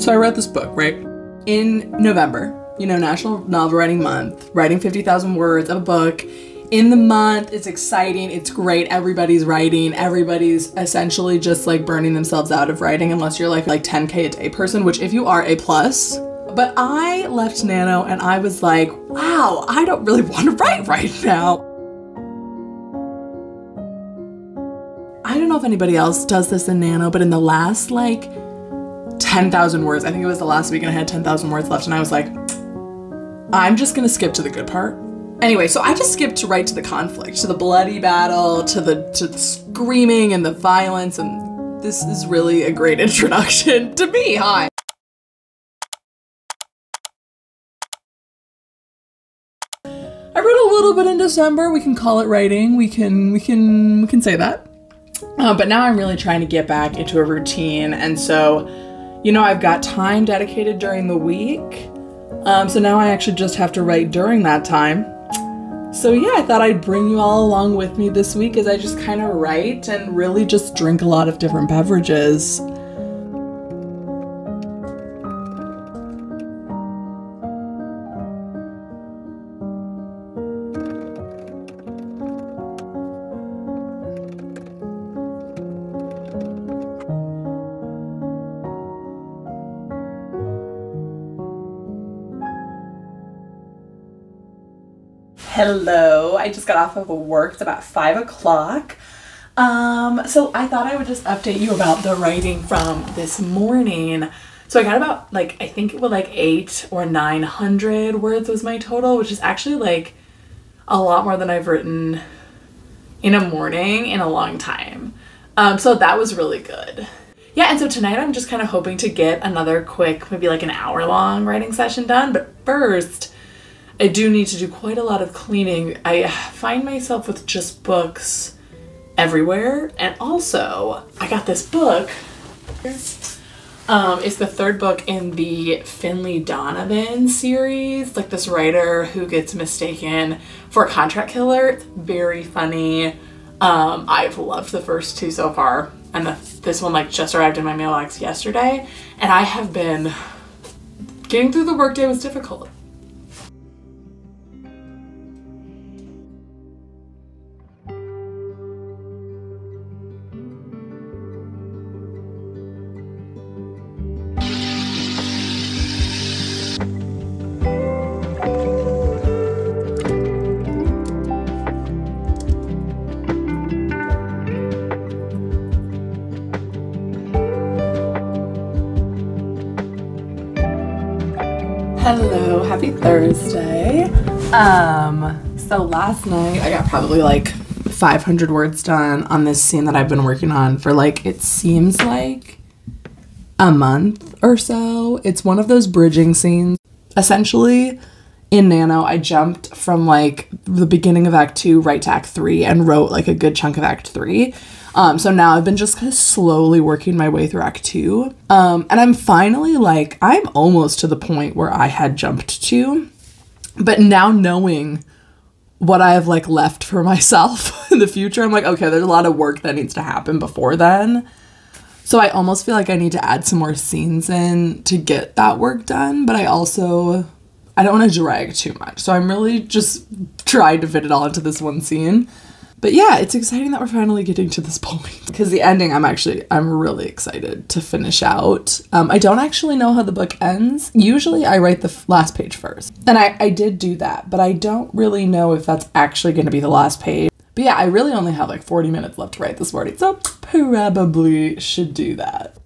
So I wrote this book, right? In November, you know, National Novel Writing Month, writing 50,000 words of a book. In the month, it's exciting, it's great, everybody's writing, everybody's essentially just like burning themselves out of writing unless you're like 10K a day person, which if you are A+. But I left Nano and I was like, wow, I don't really want to write right now. I don't know if anybody else does this in Nano, but in the last like 10,000 words, I think it was the last week and I had 10,000 words left and I was like, I'm just gonna skip to the good part. Anyway, so I just skipped right to the conflict, to the bloody battle, to the screaming and the violence, and this is really a great introduction to me. Hi. I wrote a little bit in December. We can call it writing. We can say that. But now I'm really trying to get back into a routine, and so, you know, I've got time dedicated during the week. So now I actually just have to write during that time. So yeah, I thought I'd bring you all along with me this week as I just kind of write and really just drink a lot of different beverages. Hello, I just got off of work. It's about 5 o'clock. So I thought I would just update you about the writing from this morning. So I got about like, I think it was like 800 or 900 words was my total, which is actually like a lot more than I've written in a morning in a long time. So that was really good. Yeah, and so tonight I'm just kind of hoping to get another quick, maybe like an hour-long writing session done. But first, I do need to do quite a lot of cleaning. I find myself with just books everywhere. And also, I got this book. It's the third book in the Finlay Donovan series. Like this writer who gets mistaken for a contract killer. It's very funny. I've loved the first two so far. And this one like just arrived in my mailbox yesterday. And I have been, getting through the workday was difficult. Hello, happy Thursday. So last night I got probably like 500 words done on this scene that I've been working on for like, it seems like a month or so. It's one of those bridging scenes. Essentially, in Nano, I jumped from like the beginning of Act 2 right to Act 3 and wrote like a good chunk of Act 3. So now I've been just kind of slowly working my way through Act 2. And I'm finally like, I'm almost to the point where I had jumped to. But now knowing what I have like left for myself in the future, I'm like, okay, there's a lot of work that needs to happen before then. So I almost feel like I need to add some more scenes in to get that work done. But I don't want to drag too much. So I'm really just trying to fit it all into this one scene. But yeah, it's exciting that we're finally getting to this point. Because the ending, I'm really excited to finish out. I don't actually know how the book ends. Usually I write the last page first. And I did do that, but I don't really know if that's actually going to be the last page. But yeah, I really only have like 40 minutes left to write this morning, so probably should do that.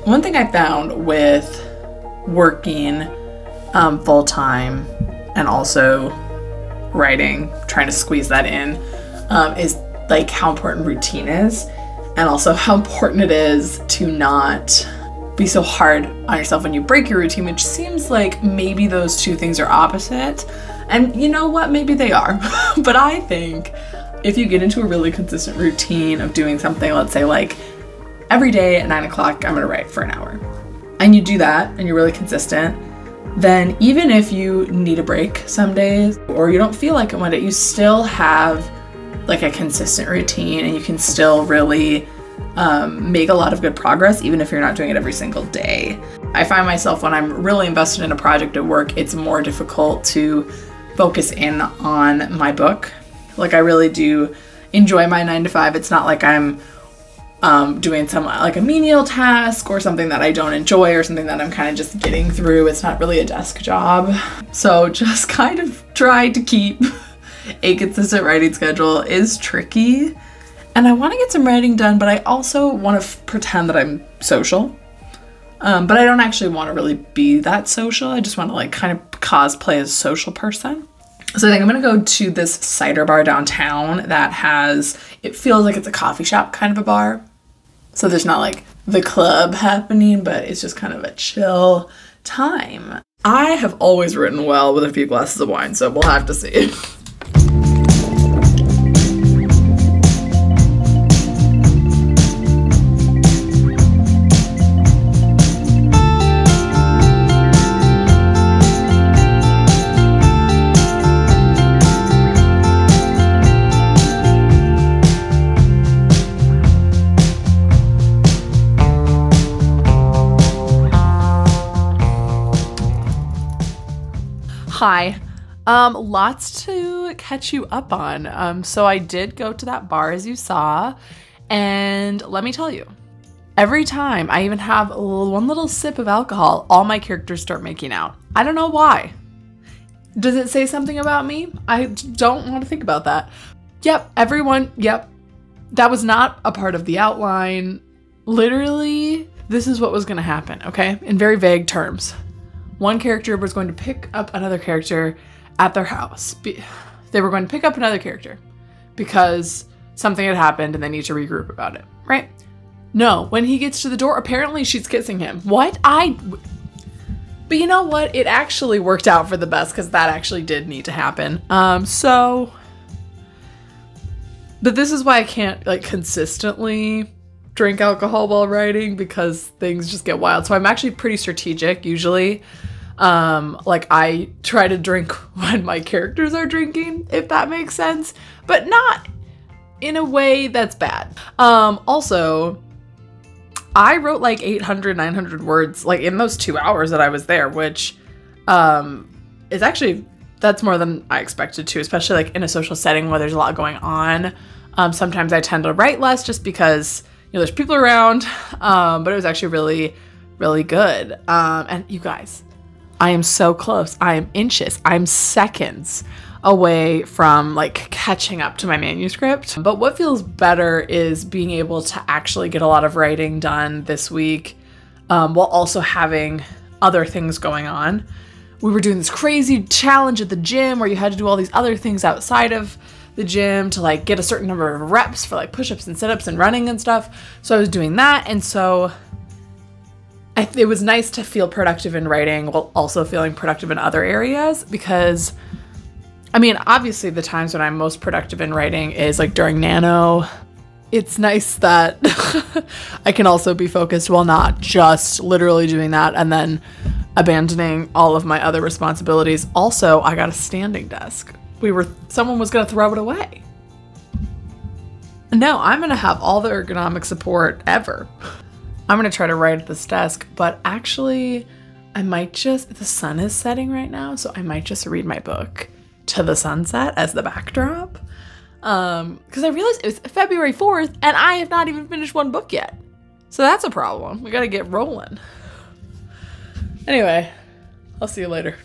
One thing I found with working full-time and also writing, trying to squeeze that in, is like how important routine is, and also how important it is to not be so hard on yourself when you break your routine, which seems like maybe those two things are opposite. And you know what? Maybe they are. But I think if you get into a really consistent routine of doing something, let's say like every day at 9 o'clock, I'm gonna write for an hour, and you do that and you're really consistent, then even if you need a break some days or you don't feel like it one day, you still have like a consistent routine and you can still really make a lot of good progress even if you're not doing it every single day. I find myself when I'm really invested in a project at work, it's more difficult to focus in on my book. Like I really do enjoy my 9 to 5. It's not like I'm doing some like a menial task or something that I don't enjoy or something that I'm kind of just getting through. It's not really a desk job. So just kind of try to keep a consistent writing schedule is tricky. And I want to get some writing done, but I also want to pretend that I'm social. But I don't actually want to really be that social. I just want to like kind of cosplay as a social person. So I think I'm going to go to this cider bar downtown that it feels like it's a coffee shop kind of a bar. So there's not like the club happening, but it's just kind of a chill time. I have always written well with a few glasses of wine, so we'll have to see. Hi. Lots to catch you up on. So I did go to that bar as you saw, and let me tell you, every time I even have one little sip of alcohol, all my characters start making out. I don't know why. Does it say something about me? I don't want to think about that. Yep, everyone, yep. That was not a part of the outline. Literally, this is what was going to happen, okay? In very vague terms. One character was going to pick up another character at their house. They were going to pick up another character because something had happened and they need to regroup about it, right? No, when he gets to the door, apparently she's kissing him. What? But you know what? It actually worked out for the best because that actually did need to happen. But this is why I can't like consistently drink alcohol while writing because things just get wild. So I'm actually pretty strategic usually. Like I try to drink when my characters are drinking, if that makes sense, but not in a way that's bad. Also, I wrote like 800, 900 words like in those 2 hours that I was there, which is actually, that's more than I expected to, especially like in a social setting where there's a lot going on. Sometimes I tend to write less just because, you know, there's people around, but it was actually really, really good. And you guys, I am so close. I am inches. I'm seconds away from like catching up to my manuscript. But what feels better is being able to actually get a lot of writing done this week, while also having other things going on. We were doing this crazy challenge at the gym where you had to do all these other things outside of the gym to like get a certain number of reps for like push-ups and sit-ups and running and stuff. So I was doing that, and so it was nice to feel productive in writing while also feeling productive in other areas, because I mean, obviously the times when I'm most productive in writing is like during Nano. It's nice that I can also be focused while not just literally doing that and then abandoning all of my other responsibilities. Also, I got a standing desk. Someone was gonna throw it away. No, I'm gonna have all the ergonomic support ever. I'm gonna try to write at this desk, but actually I might just, the sun is setting right now, so I might just read my book to the sunset as the backdrop. Because I realized it was February 4th and I have not even finished one book yet. So that's a problem. We gotta get rolling. Anyway, I'll see you later.